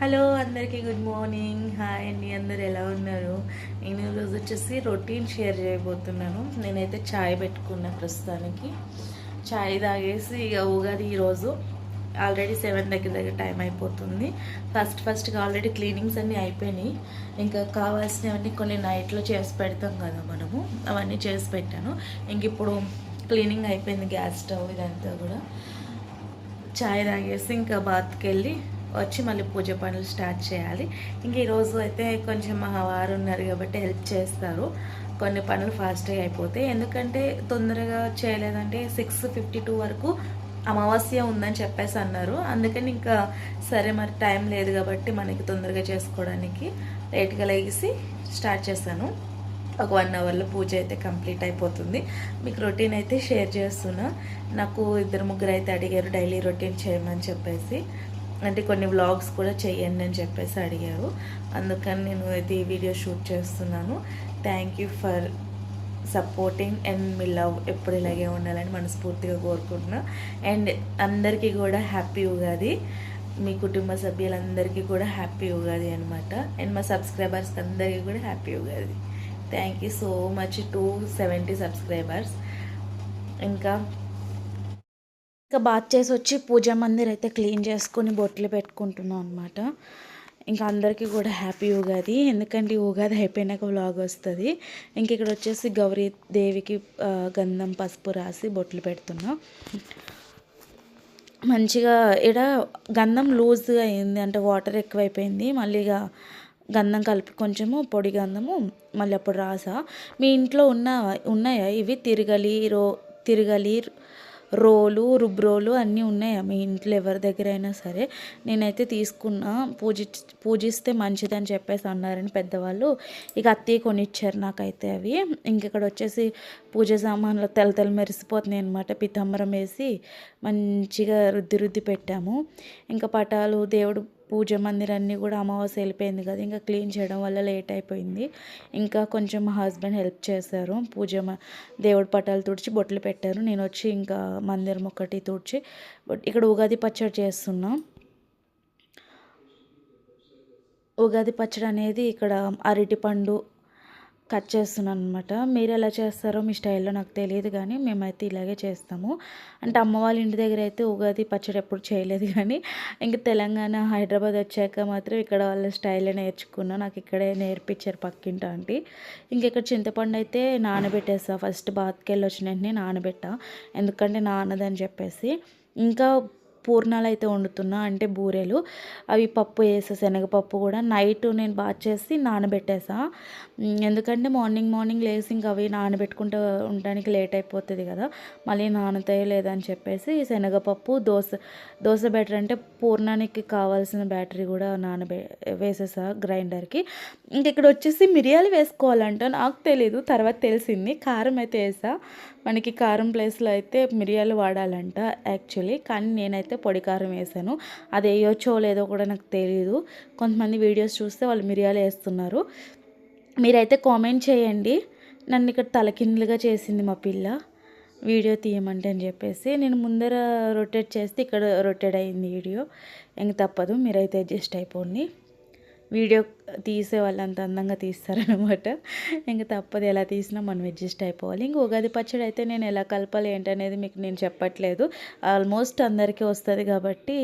Hello అందరికీ good morning. Hi అండి, అందరు ఎలా ఉన్నారు? నేను ఈరోజు వచ్చేసి రొటీన్ షేర్ చేయబోతున్నాను. నేనైతే చాయ్ పెట్టుకున్నా ప్రస్తుతానికి. చాయ్ తాగేసి ఇక ఉగాది ఈరోజు ఆల్రెడీ 7 దగ్గర టైం అయిపోతుంది. ఫస్ట్గా ఆల్రెడీ క్లీనింగ్స్ అన్నీ అయిపోయినాయి. ఇంకా కావాల్సినవన్నీ కొన్ని నైట్లో చేసి పెడతాం కదా మనము, అవన్నీ చేసి పెట్టాను. ఇంక ఇప్పుడు క్లీనింగ్ అయిపోయింది, గ్యాస్ స్టవ్ ఇదంతా కూడా. చాయ్ తాగేసి ఇంకా బాత్కి వెళ్ళి వచ్చి మళ్ళీ పూజ పనులు స్టార్ట్ చేయాలి. ఇంక ఈరోజు అయితే కొంచెం మా వారు ఉన్నారు కాబట్టి హెల్ప్ చేస్తారు. కొన్ని పనులు ఫాస్ట్గా అయిపోతాయి. ఎందుకంటే తొందరగా చేయలేదంటే 6:52 వరకు అమావాస్య ఉందని చెప్పేసి అన్నారు. అందుకని ఇంకా సరే మరి టైం లేదు కాబట్టి మనకి తొందరగా చేసుకోవడానికి లేట్గా లేచి స్టార్ట్ చేశాను. ఒక 1 అవర్లో పూజ అయితే కంప్లీట్ అయిపోతుంది. మీకు రొటీన్ అయితే షేర్ చేస్తున్నా. నాకు 2-3 అయితే అడిగారు డైలీ రొటీన్ చేయమని చెప్పేసి, అంటే కొన్ని వ్లాగ్స్ కూడా చేయండి అని చెప్పేసి అడిగారు. అందుకని నేను అయితే ఈ వీడియో షూట్ చేస్తున్నాను. Thank you for supporting and me love ఎప్పుడు ఇలాగే ఉండాలని మనస్ఫూర్తిగా కోరుకుంటున్నా. అండ్ అందరికీ కూడా హ్యాపీ ఉగాది. మీ కుటుంబ సభ్యులందరికీ కూడా హ్యాపీ ఉగాది అనమాట. అండ్ మా సబ్స్క్రైబర్స్కి అందరికీ కూడా happy Ugadi. Thank you so much. 270 subscribers. ఇంకా బాత్ చేసి వచ్చి పూజా మందిర్ అయితే క్లీన్ చేసుకొని బొట్లు పెట్టుకుంటున్నాం అనమాట. ఇంకా అందరికీ కూడా హ్యాపీ ఉగాది. ఎందుకంటే ఉగాది అయిపోయినాక వ్లాగ్ వస్తుంది. ఇంక ఇక్కడ వచ్చేసి గౌరీ దేవికి గంధం పసుపు రాసి బొట్లు పెడుతున్నాం. మంచిగా ఇక్కడ గంధం లూజ్గా అయింది, అంటే వాటర్ ఎక్కువైపోయింది. మళ్ళీగా గంధం కలిపి కొంచెము పొడి గంధము మళ్ళీ అప్పుడు రాసా. మీ ఇంట్లో ఉన్నాయా ఇవి తిరగలి రోలు రుబ్రోలు అన్నీ ఉన్నాయా మీ ఇంట్లో ఎవరి దగ్గర అయినా సరే? నేనైతే తీసుకున్నా. పూజిస్తే మంచిదని చెప్పేసి అన్నారని పెద్దవాళ్ళు. ఇక అత్తయ్య కొనిచ్చారు నాకైతే అవి. ఇంకెక్కడ వచ్చేసి పూజ సామాన్లు తెల్ల మెరిసిపోతున్నాయి అనమాట. పితాంబరం వేసి మంచిగా రుద్ది పెట్టాము. ఇంకా పటాలు దేవుడు పూజ మందిరాన్ని కూడా అమావాస్య వెళ్ళిపోయింది కదా, ఇంకా క్లీన్ చేయడం వల్ల లేట్ అయిపోయింది. ఇంకా కొంచెం మా హస్బెండ్ హెల్ప్ చేశారు. దేవుడి పటాలు తుడిచి బొట్లు పెట్టారు. నేను వచ్చి ఇంకా మందిరం ఒకటి తుడిచి ఇక్కడ ఉగాది పచ్చడి చేస్తున్నాం. ఉగాది పచ్చడి అనేది ఇక్కడ అరటిపండు కట్ చేస్తున్నాను అనమాట. మీరు ఎలా చేస్తారో మీ స్టైల్లో నాకు తెలియదు, కానీ మేమైతే ఇలాగే చేస్తాము. అంటే అమ్మ వాళ్ళ ఇంటి దగ్గర అయితే ఉగాది పచ్చడి ఎప్పుడు చేయలేదు, కానీ ఇంక తెలంగాణ హైదరాబాద్ వచ్చాక మాత్రం ఇక్కడ వాళ్ళ స్టైల్లో నేర్చుకున్నా. నాకు ఇక్కడే నేర్పించారు పక్కింటి ఆంటీ. ఇంక ఇక్కడ చింతపండు అయితే నానబెట్టేసా. ఫస్ట్ బాత్కి వెళ్ళి వచ్చిన వెంటనే నానబెట్టా, ఎందుకంటే నానదని చెప్పేసి. ఇంకా పూర్ణాలు అయితే వండుతున్నా, అంటే బూరెలు. అవి పప్పు వేసా, శనగపప్పు కూడా నైట్ నేను బాత్ చేసి నానబెట్టేసా. ఎందుకంటే మార్నింగ్ లేసి ఇంకా అవి నానబెట్టుకుంటూ ఉండడానికి లేట్ అయిపోతుంది కదా, మళ్ళీ నానుతాయో లేదని చెప్పేసి శనగపప్పు దోశ బ్యాటరీ, అంటే పూర్ణానికి కావాల్సిన బ్యాటరీ కూడా వేసేసా గ్రైండర్కి. ఇంక ఇక్కడ వచ్చేసి మిరియాలు వేసుకోవాలంట, నాకు తెలీదు, తర్వాత తెలిసింది. కారం అయితే వేసా. మనకి కారం ప్లేస్లో అయితే మిరియాలు వాడాలంట యాక్చువల్లీ, కానీ నేనైతే పొడి కారం వేసాను. అది వేయొచ్చో లేదో కూడా నాకు తెలియదు. కొంతమంది వీడియోస్ చూస్తే వాళ్ళు మిరియాలు వేస్తున్నారు. మీరైతే కామెంట్ చేయండి. నన్ను ఇక్కడ తలకిందులుగా చేసింది మా పిల్ల, వీడియో తీయమంటే అని చెప్పేసి. నేను ముందర రొటేట్ చేస్తే ఇక్కడ రొటేట్ అయింది వీడియో. ఇంక తప్పదు, మీరైతే అడ్జస్ట్ అయిపోండి. వీడియో తీసే వాళ్ళు అంత అందంగా తీస్తారనమాట. ఇంక తప్పదు, ఎలా తీసినా మనం అడ్జస్ట్ అయిపోవాలి. ఇంక ఉగాది పచ్చడి అయితే నేను ఎలా కలపాలి ఏంటనేది మీకు నేను చెప్పట్లేదు. ఆల్మోస్ట్ అందరికీ వస్తుంది కాబట్టి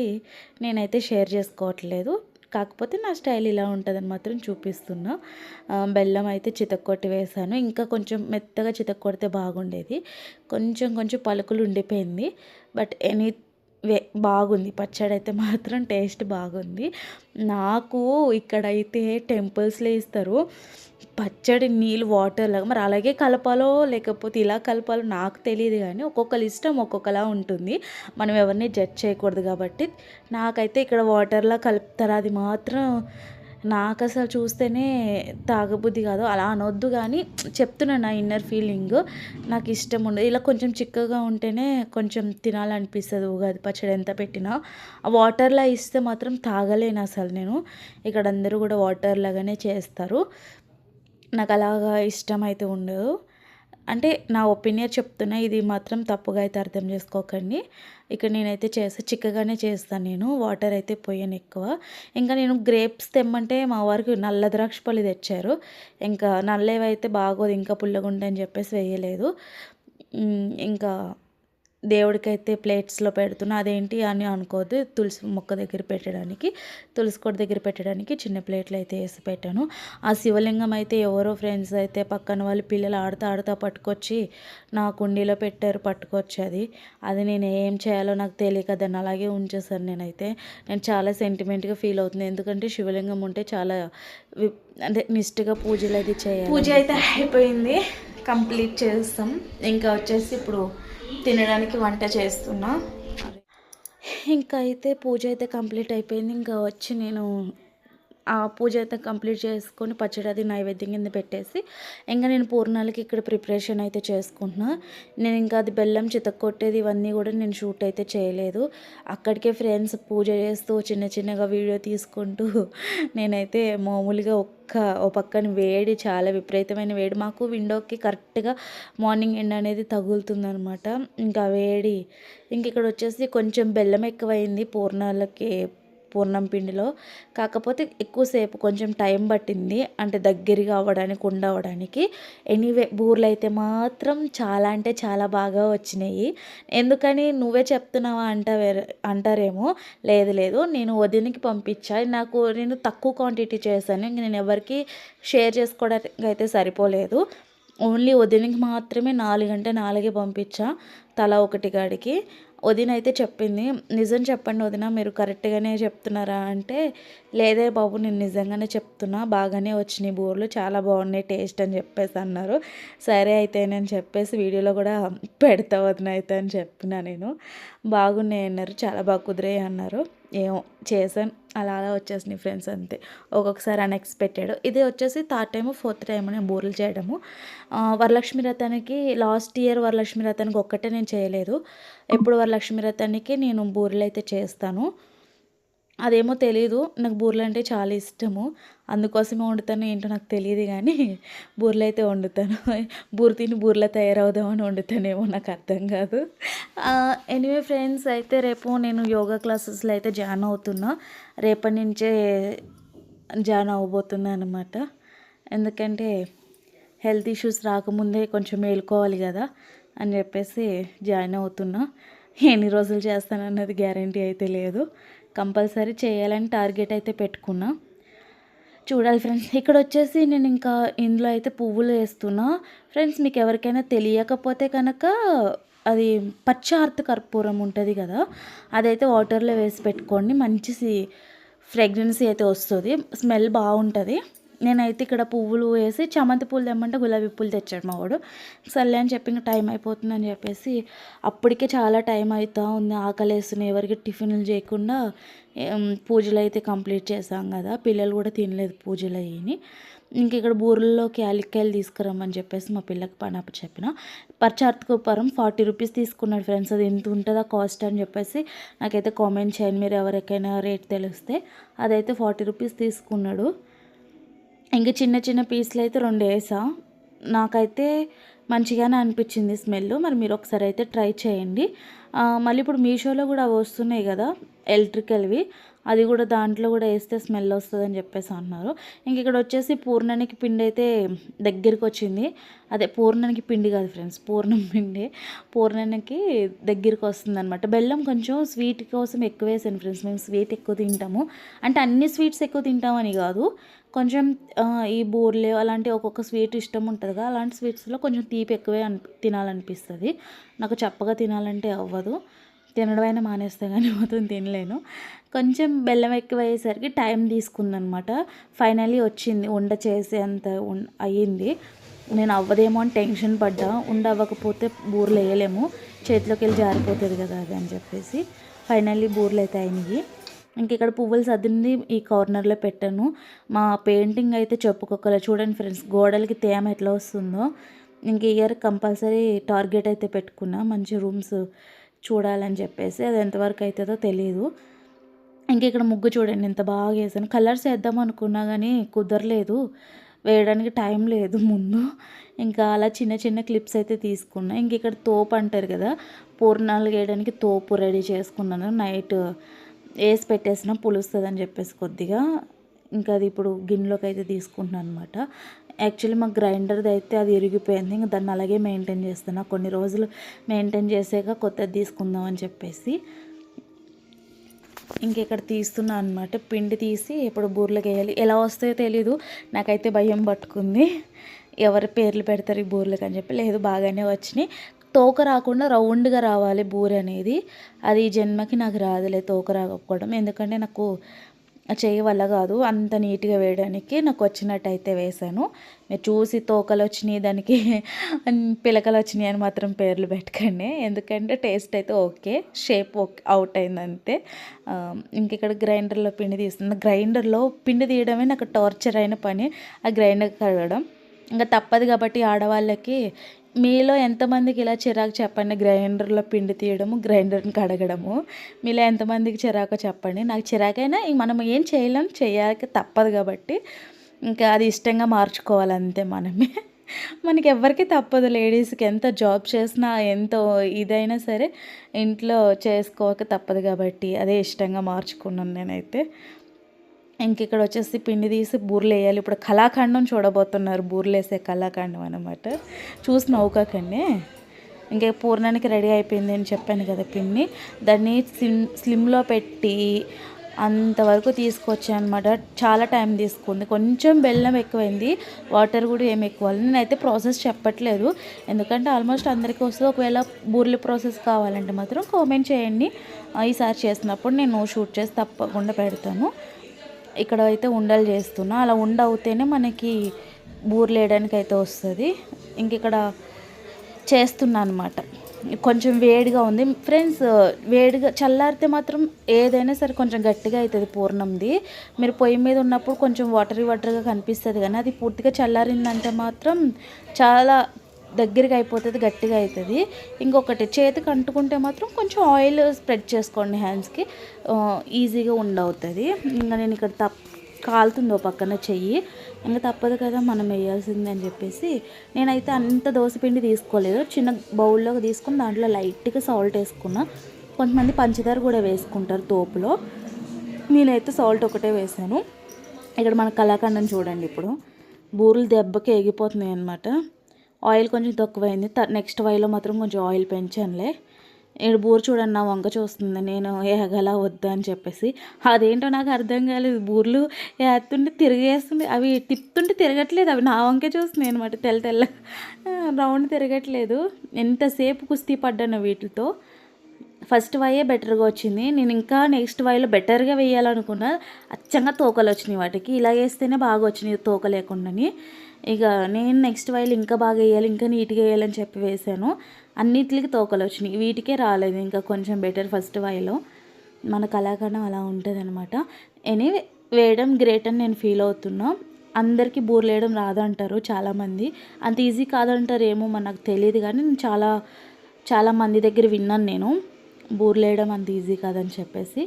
నేనైతే షేర్ చేసుకోవట్లేదు. కాకపోతే నా స్టైల్ ఇలా ఉంటుందని మాత్రం చూపిస్తున్నా. బెల్లం అయితే చితక్కొట్టి వేసాను. ఇంకా కొంచెం మెత్తగా చితక్కొడితే బాగుండేది. కొంచెం పలుకులు ఉండిపోయింది. బట్ బాగుంది పచ్చడి అయితే మాత్రం, టేస్ట్ బాగుంది. నాకు ఇక్కడైతే టెంపుల్స్లో ఇస్తారు పచ్చడి నీళ్ళు వాటర్ లాగా, మరి అలాగే కలపాలో లేకపోతే ఇలా కలపాలో నాకు తెలియదు, కానీ ఒక్కొక్కరి ఇష్టం ఒక్కొక్కలా ఉంటుంది. మనం ఎవరిని జడ్జ్ చేయకూడదు కాబట్టి. నాకైతే ఇక్కడ వాటర్లా కలుపుతారు, అది మాత్రం నాకు అసలు చూస్తేనే తాగబుద్ధి కాదు. అలా అనొద్దు, కానీ చెప్తున్నాను నా ఇన్నర్ ఫీలింగ్. నాకు ఇష్టం ఉండదు ఇలా కొంచెం చిక్కగా ఉంటేనే కొంచెం తినాలనిపిస్తుంది. ఉగాది పచ్చడి ఎంత పెట్టినా ఆ వాటర్లా ఇస్తే మాత్రం తాగలేను అసలు నేను. ఇక్కడ అందరూ కూడా వాటర్ లాగానే చేస్తారు, నాకు అలాగా ఇష్టం అయితే ఉండదు. అంటే నా ఒపీనియన్ చెప్తున్నా, ఇది మాత్రం తప్పుగా అయితే అర్థం చేసుకోకండి. ఇక్కడ నేనైతే చిక్కగానే చేస్తాను నేను. వాటర్ అయితే పొయ్యను ఎక్కువ. ఇంకా నేను గ్రేప్స్ తెమ్మంటే మా వారికి నల్ల ద్రాక్ష పళ్ళు తెచ్చారు. ఇంకా నల్లేవైతే బాగోదు, ఇంకా పుల్లగుంటాయని చెప్పేసి వేయలేదు. ఇంకా దేవుడికైతే ప్లేట్స్లో పెడుతున్నా. అదేంటి అని అనుకోవద్దు, తులసి మొక్క దగ్గర పెట్టడానికి, తులసి కోట దగ్గర పెట్టడానికి చిన్న ప్లేట్లు అయితే వేసి పెట్టాను. ఆ శివలింగం అయితే ఎవరో ఫ్రెండ్స్ అయితే పక్కన వాళ్ళు పిల్లలు ఆడుతా పట్టుకొచ్చి నా కుండీలో పెట్టారు, పట్టుకొచ్చి అది నేను ఏం చేయాలో నాకు తెలియక దాన్ని అలాగే ఉంచేసాను. నేను చాలా సెంటిమెంట్గా ఫీల్ అవుతుంది, ఎందుకంటే శివలింగం ఉంటే చాలా అంటే నిష్ఠగా పూజలు అయితే చేయాలి. పూజ అయితే అయిపోయింది, కంప్లీట్ చేస్తాం. ఇంకా వచ్చేసి ఇప్పుడు తినడానికి వంట చేస్తున్నా. ఇంకా అయితే పూజ అయితే కంప్లీట్ అయిపోయింది. ఇంకా వచ్చి నేను ఆ పూజ అయితే కంప్లీట్ చేసుకొని పచ్చడి అది నైవేద్యం కింద పెట్టేసి ఇంకా నేను పూర్ణాలకి ఇక్కడ ప్రిపరేషన్ అయితే చేసుకుంటున్నా. నేను ఇంకా అది బెల్లం చితక్కొట్టేది ఇవన్నీ కూడా నేను షూట్ అయితే చేయలేదు. అక్కడికే ఫ్రెండ్స్ పూజ చేస్తూ చిన్నగా వీడియో తీసుకుంటూ నేనైతే మామూలుగా ఓ పక్కన వేడి, చాలా విపరీతమైన వేడి. మాకు విండోకి కరెక్ట్గా మార్నింగ్ ఎండ అనేది తగులుతుందనమాట. ఇంకా వేడి ఇంక ఇక్కడ వచ్చేసి కొంచెం బెల్లం ఎక్కువైంది పూర్ణం పిండిలో. కాకపోతే ఎక్కువసేపు కొంచెం టైం పట్టింది, అంటే దగ్గరగా అవ్వడానికి ఉండవడానికి. ఎనీవే బూరెలు అయితే మాత్రం చాలా అంటే చాలా బాగా వచ్చినాయి. ఎందుకని నువ్వే చెప్తున్నావా అంటారేమో. లేదు, నేను వదినకి పంపించా. నేను తక్కువ క్వాంటిటీ చేశాను, ఇంక నేను ఎవరికి షేర్ చేసుకోవడానికి అయితే సరిపోలేదు. ఓన్లీ వదినకి మాత్రమే 4 అంటే 4 పంపించా, తలా ఒకటి కాడికి. వదిన అయితే చెప్పింది, నిజం చెప్పండి వదిన, మీరు కరెక్ట్గానే చెప్తున్నారా అంటే, లేదే బాబు నేను నిజంగానే చెప్తున్నా, బాగానే వచ్చినాయి బూరెలు, చాలా బాగున్నాయి టేస్ట్ అని చెప్పేసి అన్నారు. సరే అయితే నేను చెప్పేసి వీడియోలో కూడా పెడతా వదిన అయితే అని చెప్పిన. నేను బాగున్నాయి అన్నారు, చాలా బాగా కుదిరాయి అన్నారు. ఏమో చేశాను, అలా వచ్చేసినాయి ఫ్రెండ్స్, అంతే. ఒక్కొక్కసారి అన్ఎక్స్పెక్టెడ్. ఇది వచ్చేసి 3rd టైం 4th టైం నేను బూరెలు చేయడము. వరలక్ష్మి వ్రతానికి లాస్ట్ ఇయర్ వరలక్ష్మి వ్రతానికి ఒక్కటే నేను చేయలేదు. ఎప్పుడు వరలక్ష్మి వ్రతానికి నేను బూరెలు అయితే చేస్తాను. అదేమో తెలీదు, నాకు బూరెలు అంటే చాలా ఇష్టము, అందుకోసమే వండుతాను ఏంటో నాకు తెలియదు కానీ బూరెలు అయితే వండుతాను. తిని బూరెలు తయారవుదామని వండుతానేమో, నాకు అర్థం కాదు. ఎనీవే ఫ్రెండ్స్, అయితే రేపు నేను యోగా క్లాసెస్లో అయితే జాయిన్ అవుతున్నా. రేపటి నుంచే జాయిన్ అవ్వబోతున్నా అనమాట. ఎందుకంటే హెల్త్ ఇష్యూస్ రాకముందే కొంచెం మేలుకోవాలి కదా అని చెప్పేసి జాయిన్ అవుతున్నా. ఎన్ని రోజులు చేస్తానన్నది గ్యారంటీ అయితే లేదు, కంపల్సరీ చేయాలని టార్గెట్ అయితే పెట్టుకున్నా. చూడాలి ఫ్రెండ్స్. ఇక్కడ వచ్చేసి నేను ఇంకా ఇందులో అయితే పువ్వులు వేస్తున్నా. ఫ్రెండ్స్, మీకు ఎవరికైనా తెలియకపోతే కనుక అది పచ్చార్త కర్పూరం ఉంటుంది కదా, అదైతే వాటర్లో వేసి పెట్టుకోండి, మంచి ఫ్రేగ్రెన్సీ అయితే వస్తుంది, స్మెల్ బాగుంటుంది. నేనైతే ఇక్కడ పువ్వులు వేసి చామంతి పూలు తెమ్మంటే గులాబీ పూలు తెచ్చాడు మా వాడు. సర్లే అని చెప్పి ఇంకా టైం అయిపోతుందని చెప్పేసి అప్పటికే చాలా టైం అవుతా ఉంది, ఆకలేస్తున్నాయి, ఎవరికి టిఫిన్లు చేయకుండా పూజలు అయితే కంప్లీట్ చేసాం కదా. పిల్లలు కూడా తినలేదు పూజలు అయ్యి. ఇంక ఇక్కడ బూరెల్లోకి యాలక్కాయలు తీసుకురమ్మని చెప్పేసి మా పిల్లకి పని అప్పు చెప్పిన. పచ్చార్తకపురం 40 రూపీస్ తీసుకున్నాడు ఫ్రెండ్స్. అది ఎంత ఉంటుందా కాస్ట్ అని చెప్పేసి నాకైతే కామెంట్ చేయండి, మీరు ఎవరికైనా రేట్ తెలిస్తే. అదైతే 40 రూపీస్ తీసుకున్నాడు. ఇంకా చిన్న పీసులు అయితే 2 వేసా. నాకైతే మంచిగానే అనిపించింది స్మెల్. మరి మీరు ఒకసారి అయితే ట్రై చేయండి. మళ్ళీ ఇప్పుడు మీషోలో కూడా అవి వస్తున్నాయి కదా ఎలక్ట్రికల్వి, అది కూడా దాంట్లో కూడా వేస్తే స్మెల్ వస్తుందని చెప్పేసి అన్నారు. ఇంక ఇక్కడ వచ్చేసి పూర్ణానికి పిండి అయితే దగ్గరికి వచ్చింది. అదే పూర్ణానికి పిండి కాదు ఫ్రెండ్స్, పూర్ణం పిండి. పూర్ణానికి దగ్గరికి వస్తుంది అనమాట. బెల్లం కొంచెం స్వీట్ కోసం ఎక్కువ వేసాను ఫ్రెండ్స్. మేము స్వీట్ ఎక్కువ తింటాము, అంటే అన్ని స్వీట్స్ ఎక్కువ తింటామని కాదు, కొంచెం ఈ బూరెలు అలాంటి ఒక్కొక్క స్వీట్ ఇష్టం ఉంటుంది కదా, అలాంటి స్వీట్స్లో కొంచెం తీపి ఎక్కువే తినాలనిపిస్తుంది. నాకు చప్పగా తినాలంటే అవ్వదు, తినడమైనా మానేస్తే కానీ మొత్తం తినలేను. కొంచెం బెల్లం ఎక్కువ అయ్యేసరికి టైం తీసుకుందనమాట. ఫైనల్లీ వచ్చింది, ఉండ చేసే అంత అయ్యింది. నేను అవ్వదేమో అని టెన్షన్ పడ్డా, అవ్వకపోతే బూరెలు వేయలేము, చేతిలోకి వెళ్ళి జారిపోతుంది కదా అది అని చెప్పేసి ఫైనల్లీ బూరెలు అయితే అయినాయి. ఇంక ఇక్కడ పువ్వులు సర్దింది ఈ కార్నర్లో పెట్టాను. మా పెయింటింగ్ అయితే చెప్పుకోగల చూడండి ఫ్రెండ్స్, గోడలకి తేమ ఎట్లా వస్తుందో. ఇంక ఇయర్ కంపల్సరీ టార్గెట్ అయితే పెట్టుకున్నా, మంచి రూమ్స్ చూడాలని చెప్పేసి. అది ఎంతవరకు అవుతుందో తెలియదు. ఇంక ఇక్కడ ముగ్గు చూడండి ఎంత బాగా వేసాను. కలర్స్ వేద్దాం అనుకున్నా కానీ కుదరలేదు, వేయడానికి టైం లేదు ముందు. ఇంకా అలా చిన్న చిన్న క్లిప్స్ అయితే తీసుకున్నా. ఇంక ఇక్కడ తోపు అంటారు కదా, పూర్ణాలు వేయడానికి తోపు రెడీ చేసుకున్నాను. నైట్ వేసి పెట్టేసిన పులుస్తుందని చెప్పేసి కొద్దిగా. ఇంకా అది ఇప్పుడు గిన్నెలోకి అయితే తీసుకుంటున్నాను అనమాట. యాక్చువల్లీ మా గ్రైండర్ది అయితే అది ఇరిగిపోయింది. ఇంకా దాన్ని అలాగే మెయింటైన్ చేస్తున్నా. కొన్ని రోజులు మెయింటైన్ చేసాక కొత్తది తీసుకుందాం అని చెప్పేసి ఇంకెక్కడ తీస్తున్నా అనమాట. పిండి తీసి ఇప్పుడు బూరెలకు వేయాలి. ఎలా వస్తాయో తెలీదు, నాకైతే భయం పట్టుకుంది. ఎవరి పేర్లు పెడతారు ఈ బూరెలకు అని చెప్పి. లేదు, బాగానే వచ్చినాయి. తోక రాకుండా రౌండ్గా రావాలి బూరె అనేది. అది ఈ జన్మకి నాకు రాదులే తోక రాకపోవడం. ఎందుకంటే నాకు చేయ వల్ల కాదు అంత నీట్గా వేయడానికి. నాకు వచ్చినట్టు అయితే వేసాను. మీరు చూసి తోకలు వచ్చినాయి దానికి పిలకలు వచ్చినాయి అని మాత్రం పేర్లు పెట్టకండి. ఎందుకంటే టేస్ట్ అయితే ఓకే, షేప్ అవుట్ అయింది అంతే. ఇంక ఇక్కడ గ్రైండర్లో పిండి తీస్తుంది. గ్రైండర్లో పిండి తీయడమే నాకు టార్చర్ అయిన పని, ఆ గ్రైండర్ కడగడం. ఇంకా తప్పదు కాబట్టి ఆడవాళ్ళకి. మీలో ఎంతమందికి ఇలా చిరాకు చెప్పండి, గ్రైండర్లో పిండి తీయడము, గ్రైండర్ని కడగడము. మీలో ఎంతమందికి చిరాకో చెప్పండి. నాకు చిరాకైనా మనం ఏం చేయలేం, చేయాలి తప్పదు కాబట్టి ఇంకా అది ఇష్టంగా మార్చుకోవాలి అంతే మనమే. మనకి ఎవ్వరికి తప్పదు. లేడీస్కి ఎంత జాబ్ చేసినా ఎంత ఇదైనా సరే ఇంట్లో చేసుకోక తప్పదు కాబట్టి అదే ఇష్టంగా మార్చుకున్నాను నేనైతే. ఇంక ఇక్కడ వచ్చేసి పిండి తీసి బూరెలు వేయాలి. ఇప్పుడు కళాఖండం చూడబోతున్నారు, బూరెలు వేసే కళాఖండం అనమాట. చూసి నవ్వుకోకండి. ఇంకా పూర్ణానికి రెడీ అయిపోయింది అని చెప్పాను కదా పిండి. దాన్ని స్లిమ్లో పెట్టి అంతవరకు తీసుకొచ్చాను అనమాట. చాలా టైం తీసుకుంది. కొంచెం బెల్లం ఎక్కువైంది, వాటర్ కూడా ఏమి ఎక్కువ. నేనైతే ప్రాసెస్ చెప్పట్లేదు ఎందుకంటే ఆల్మోస్ట్ అందరికీ వస్తుంది. ఒకవేళ బూరెలు ప్రాసెస్ కావాలంటే మాత్రం కామెంట్ చేయండి. ఈసారి చేసినప్పుడు నేను షూట్ చేసి తప్పకుండా పెడతాను. ఇక్కడ అయితే ఉండలు చేస్తున్నా. అలా ఉండ అవుతేనే మనకి బూరెలు వేయడానికి అయితే వస్తుంది. ఇంక ఇక్కడ చేస్తున్నా అనమాట. కొంచెం వేడిగా ఉంది ఫ్రెండ్స్. వేడిగా చల్లారితే మాత్రం ఏదైనా సరే కొంచెం గట్టిగా అవుతుంది పూర్ణంది. మీరు పొయ్యి మీద ఉన్నప్పుడు కొంచెం వాటర్గా కనిపిస్తుంది, కానీ అది పూర్తిగా చల్లారిందంటే మాత్రం చాలా దగ్గరికి అయిపోతుంది, గట్టిగా అవుతుంది. ఇంకొకటి చేతికి అంటుకుంటే మాత్రం కొంచెం ఆయిల్ స్ప్రెడ్ చేసుకోండి హ్యాండ్స్కి, ఈజీగా ఉండవుతుంది. ఇంకా నేను ఇక్కడ కాలుతుందో పక్కన చెయ్యి, ఇంకా తప్పదు కదా మనం వేయాల్సిందే అని చెప్పేసి నేనైతే అంత దోసపిండి తీసుకోలేదు. చిన్న బౌల్లోకి తీసుకుని దాంట్లో లైట్గా సాల్ట్ వేసుకున్నా. కొంతమంది పంచదార కూడా వేసుకుంటారు తోపులో, నేనైతే సాల్ట్ ఒకటే వేసాను. ఇక్కడ మన కళాఖండం చూడండి. ఇప్పుడు బూరెలు దెబ్బకి ఎగిపోతున్నాయి అన్నమాట. ఆయిల్ కొంచెం తక్కువైంది. నెక్స్ట్ వైలో మాత్రం కొంచెం ఆయిల్ పెంచానులే. ఇక్కడ బూరు చూడండి నా వంక చూస్తుంది, నేను ఏగలా వద్దా అని చెప్పేసి. అదేంటో నాకు అర్థం కాలేదు. బూర్లు వేస్తుంటే తిరిగేస్తుంది, అవి తిప్పుతుంటే తిరగట్లేదు, అవి నా వంకే చూస్తున్నాయి అనమాట. తెల్ల రౌండ్ తిరగట్లేదు. ఎంతసేపు కుస్తీ పడ్డాను వీటితో. ఫస్ట్ వైయే బెటర్గా వచ్చింది. నేను ఇంకా నెక్స్ట్ వైలో బెటర్గా వేయాలనుకున్నా. అచ్చంగా తోకలు వచ్చినాయి వాటికి. ఇలా వేస్తేనే బాగా వచ్చినాయి తోక లేకుండాని. ఇక నేను నెక్స్ట్ వైలు ఇంకా బాగా వేయాలి, ఇంకా నీట్గా వేయాలని చెప్పి వేసాను. అన్నిటికి తోకలు వచ్చినాయి, వీటికే రాలేదు. ఇంకా కొంచెం బెటర్ ఫస్ట్ వైలో. మన కళాఖండం అలా ఉంటుంది అనమాట. ఎనీవే వేయడం గ్రేట్ అని నేను ఫీల్ అవుతున్నా. అందరికీ బూరెలు వేయడం రాదంటారు చాలామంది, అంత ఈజీ కాదంటారు ఏమో మనకు తెలియదు. కానీ నేను చాలా మంది దగ్గర విన్నాను నేను బూరెలు వేయడం అంత ఈజీ కాదని చెప్పేసి.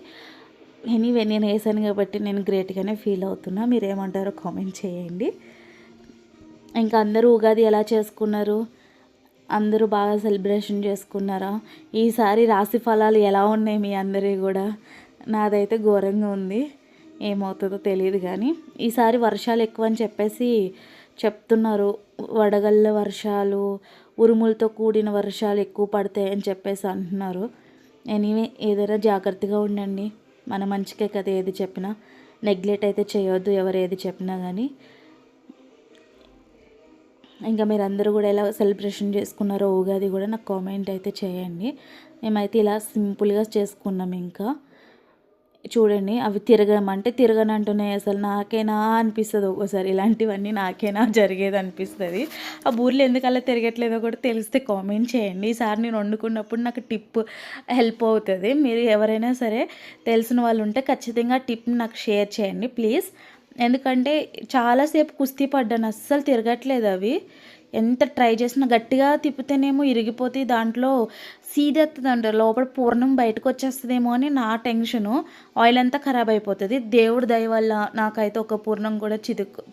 ఎనీవే నేను వేసాను కాబట్టి నేను గ్రేట్గానే ఫీల్ అవుతున్నా. మీరు ఏమంటారో కామెంట్ చేయండి. ఇంకా అందరూ ఉగాది ఎలా చేసుకున్నారు? అందరూ బాగా సెలబ్రేషన్ చేసుకున్నారా? ఈసారి రాశి ఫలాలు ఎలా ఉన్నాయి మీ అందరివి కూడా? నాదైతే ఘోరంగా ఉంది, ఏమవుతుందో తెలియదు. కానీ ఈసారి వర్షాలు ఎక్కువ అని చెప్పేసి చెప్తున్నారు. వడగళ్ళ వర్షాలు, ఉరుములతో కూడిన వర్షాలు ఎక్కువ పడతాయి అని చెప్పేసి అంటున్నారు. ఎనీవే ఏదైనా జాగ్రత్తగా ఉండండి. మన మంచికే కదా ఏది చెప్పినా. నెగ్లెక్ట్ అయితే చేయొద్దు ఎవరు ఏది చెప్పినా కానీ. ఇంకా మీరు అందరూ కూడా ఎలా సెలబ్రేషన్ చేసుకున్నారో ఉగాది కూడా నాకు కామెంట్ అయితే చేయండి. మేమైతే ఇలా సింపుల్గా చేసుకున్నాం. ఇంకా చూడండి, అవి తిరగనంటున్నాయి. అసలు నాకేనా అనిపిస్తుంది ఒక్కోసారి. ఇలాంటివన్నీ నాకేనా జరిగేది అనిపిస్తుంది. ఆ బూరెలు ఎందుకు అలా తిరగట్లేదో కూడా తెలిస్తే కామెంట్ చేయండి. ఈసారి నేను వండుకున్నప్పుడు నాకు టిప్ హెల్ప్ అవుతుంది. మీరు ఎవరైనా సరే తెలిసిన వాళ్ళు ఉంటే ఖచ్చితంగా టిప్ని నాకు షేర్ చేయండి ప్లీజ్. ఎందుకంటే చాలాసేపు కుస్తీ పడ్డాను, అస్సలు తిరగట్లేదు అవి. ఎంత ట్రై చేసినా గట్టిగా తిప్పితేనేమో ఇరిగిపోతే దాంట్లో సీదెత్తదండి, లోపల పూర్ణం బయటకు వచ్చేస్తుందేమో అని నా టెన్షను. ఆయిల్ అంతా ఖరాబ్ అయిపోతుంది. దేవుడి దయ వల్ల నాకైతే ఒక పూర్ణం కూడా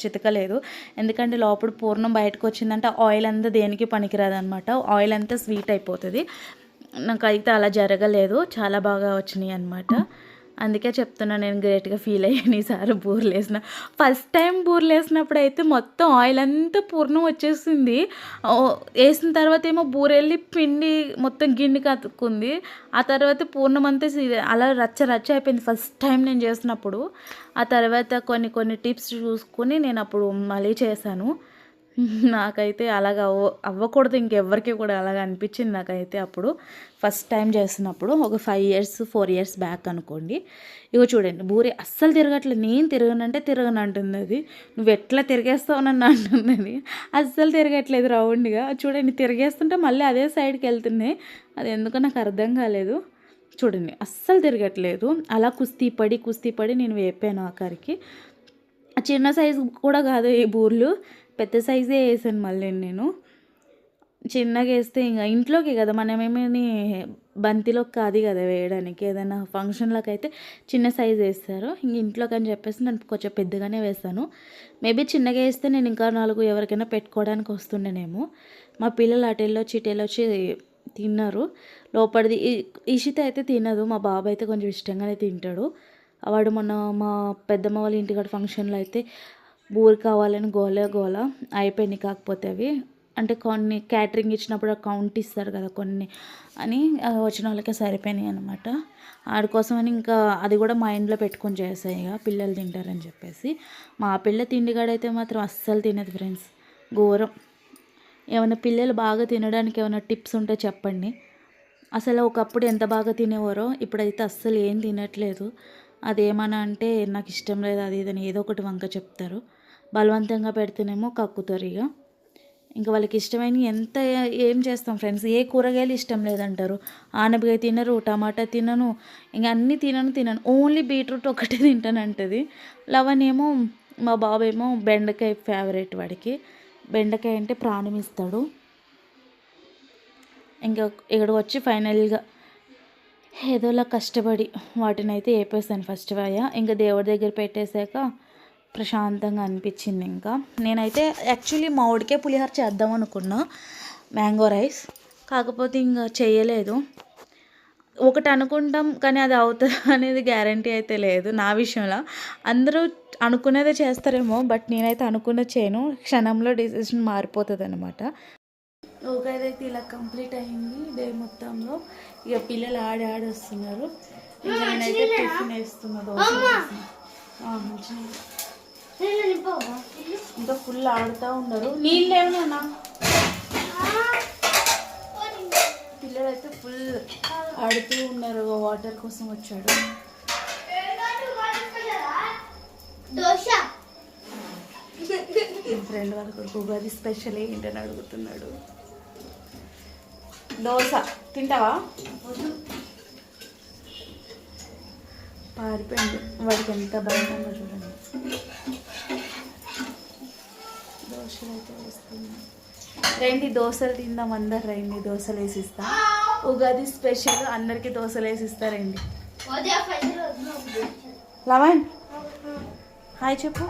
చితకలేదు. ఎందుకంటే లోపల పూర్ణం బయటకు వచ్చిందంటే ఆయిల్ అంతా దేనికి పనికిరాదనమాట. ఆయిల్ అంతా స్వీట్ అయిపోతుంది. నాకైతే అలా జరగలేదు, చాలా బాగా వచ్చినాయి అనమాట. అందుకే చెప్తున్నా, నేను గ్రేట్గా ఫీల్ అయ్యాను ఈసారి బూరెలు వేసిన. ఫస్ట్ టైం బూరెలు వేసినప్పుడు అయితే మొత్తం ఆయిల్ అంతా పూర్ణం వచ్చేసింది. వేసిన తర్వాత ఏమో బూరెల్లి పిండి మొత్తం గిన్నెకి అతుక్కుంది. ఆ తర్వాత పూర్ణం అంతా అలా రచ్చ రచ్చ అయిపోయింది ఫస్ట్ టైం నేను చేసినప్పుడు. ఆ తర్వాత కొన్ని టిప్స్ చూసుకొని నేను అప్పుడు మళ్ళీ చేశాను. నాకైతే అలాగ అవ్వకూడదు ఇంకెవ్వరికి కూడా అలాగ అనిపించింది నాకైతే అప్పుడు ఫస్ట్ టైం చేసినప్పుడు. ఒక 4 ఇయర్స్ బ్యాక్ అనుకోండి. ఇగో చూడండి, బూరి అస్సలు తిరగట్లేదు. నేను తిరగను అంటుంది అది. నువ్వు ఎట్లా తిరిగేస్తావు నన్ను అంటుంది అది. అస్సలు తిరగట్లేదు రౌండ్గా. చూడండి, తిరిగేస్తుంటే మళ్ళీ అదే సైడ్కి వెళ్తున్నాయి. అది ఎందుకో నాకు అర్థం కాలేదు. చూడండి, అస్సలు తిరగట్లేదు. అలా కుస్తీ పడి నేను వేపాను ఆఖరికి. చిన్న సైజు కూడా కాదు ఈ బూర్లు, పెద్ద సైజే వేసాను మళ్ళీ నేను. చిన్నగా వేస్తే ఇంకా ఇంట్లోకి కదా, మనమేమీ బంతిలోకి కాదు కదా వేయడానికి. ఏదైనా ఫంక్షన్లోకి అయితే చిన్న సైజు వేస్తారు. ఇంక ఇంట్లోకి అని చెప్పేసి నేను కొంచెం పెద్దగానే వేస్తాను. మేబీ చిన్నగా వేస్తే నేను ఇంకా 4 ఎవరికైనా పెట్టుకోవడానికి వస్తుండేనేమో. మా పిల్లలు అటెళ్ళొచ్చి తిన్నారు. లోపలిది ఇషిత అయితే తినదు, మా బాబు అయితే కొంచెం ఇష్టంగానే తింటాడు. వాడు మొన్న మా పెద్దమ్మ వాళ్ళ ఇంటికాడ ఫంక్షన్లో అయితే బూరి కావాలని గోల అయిపోయినాయి. కాకపోతే అవి అంటే కొన్ని క్యాటరింగ్ ఇచ్చినప్పుడు కౌంట్ ఇస్తారు కదా కొన్ని అని, వచ్చిన వాళ్ళకే సరిపోయినాయి అనమాట. వాడి కోసమని ఇంకా అది కూడా మైండ్లో పెట్టుకొని చేసాయి, ఇక పిల్లలు తింటారని చెప్పేసి. మా పిల్ల తిండిగాడైతే మాత్రం అస్సలు తినదు ఫ్రెండ్స్, ఘోరం. ఏమైనా పిల్లలు బాగా తినడానికి ఏమైనా టిప్స్ ఉంటే చెప్పండి. అసలు ఒకప్పుడు ఎంత బాగా తినేవారో ఇప్పుడైతే అస్సలు ఏం తినట్లేదు. అదేమన్నా అంటే నాకు ఇష్టం లేదు అది ఇదని ఏదో ఒకటి వంక చెప్తారు. బలవంతంగా పెడితేనేమో కక్కుతారు. ఇంకా వాళ్ళకి ఇష్టమైన ఏం చేస్తాం ఫ్రెండ్స్. ఏ కూరగాయలు ఇష్టం లేదంటారు. ఆనపకాయ తినరు, టమాటా తినను, ఇంకా అన్నీ తినను, ఓన్లీ బీట్రూట్ ఒకటే తింటానంటది. లవన్ ఏమో, మా బాబు ఏమో బెండకాయ ఫేవరెట్ వాడికి. బెండకాయ అంటే ప్రాణం ఇస్తాడు. ఇంకా ఇక్కడికి వచ్చి ఫైనల్గా ఏదోలా కష్టపడి వాటిని అయితే వేపేస్తాను ఫస్ట్ ఇంకా దేవుడి దగ్గర పెట్టేశాక ప్రశాంతంగా అనిపించింది. ఇంకా నేనైతే యాక్చువల్లీ మామిడికాయ పులిహోర చేద్దాం అనుకున్నా, మ్యాంగో రైస్. కాకపోతే ఇంకా చేయలేదు. ఒకటి అనుకుంటాం కానీ అది అవుతుంది అనేది గ్యారంటీ అయితే లేదు నా విషయంలో. అందరూ అనుకునేదే చేస్తారేమో, బట్ నేనైతే అనుకున్నది చేయను. క్షణంలో డిసిషన్ మారిపోతుంది అనమాట. ఉగాది అయితే ఇలా కంప్లీట్ అయింది డే మొత్తంలో. ఇక పిల్లలు ఆడి వస్తున్నారు. ఇంకా నేనైతే టిఫిన్ వేస్తున్నా, దోశ ఇంకా ఫుల్ ఆడుతూ ఉన్నారు. నీళ్ళు ఏమన్నా పిల్లలు అయితే ఫుల్ ఆడుతూ ఉన్నారు. వాటర్ కోసం వచ్చాడు. ఫ్రెండ్ వాళ్ళ కొడుకు ఉగాది స్పెషల్ ఏంటని అడుగుతున్నాడు. దోశ తింటావా? పారిపోయింది, వాడికి ఎంత భయంగా చూడండి. దోశలు అయితే వేస్తున్నాయి. రండి దోశలు తిందాం అందరు, రండి దోశలు వేసిస్తా. ఉగాది స్పెషల్ అందరికీ దోశలు వేసిస్తారండి. లవన్ హాయ్ చెప్పు.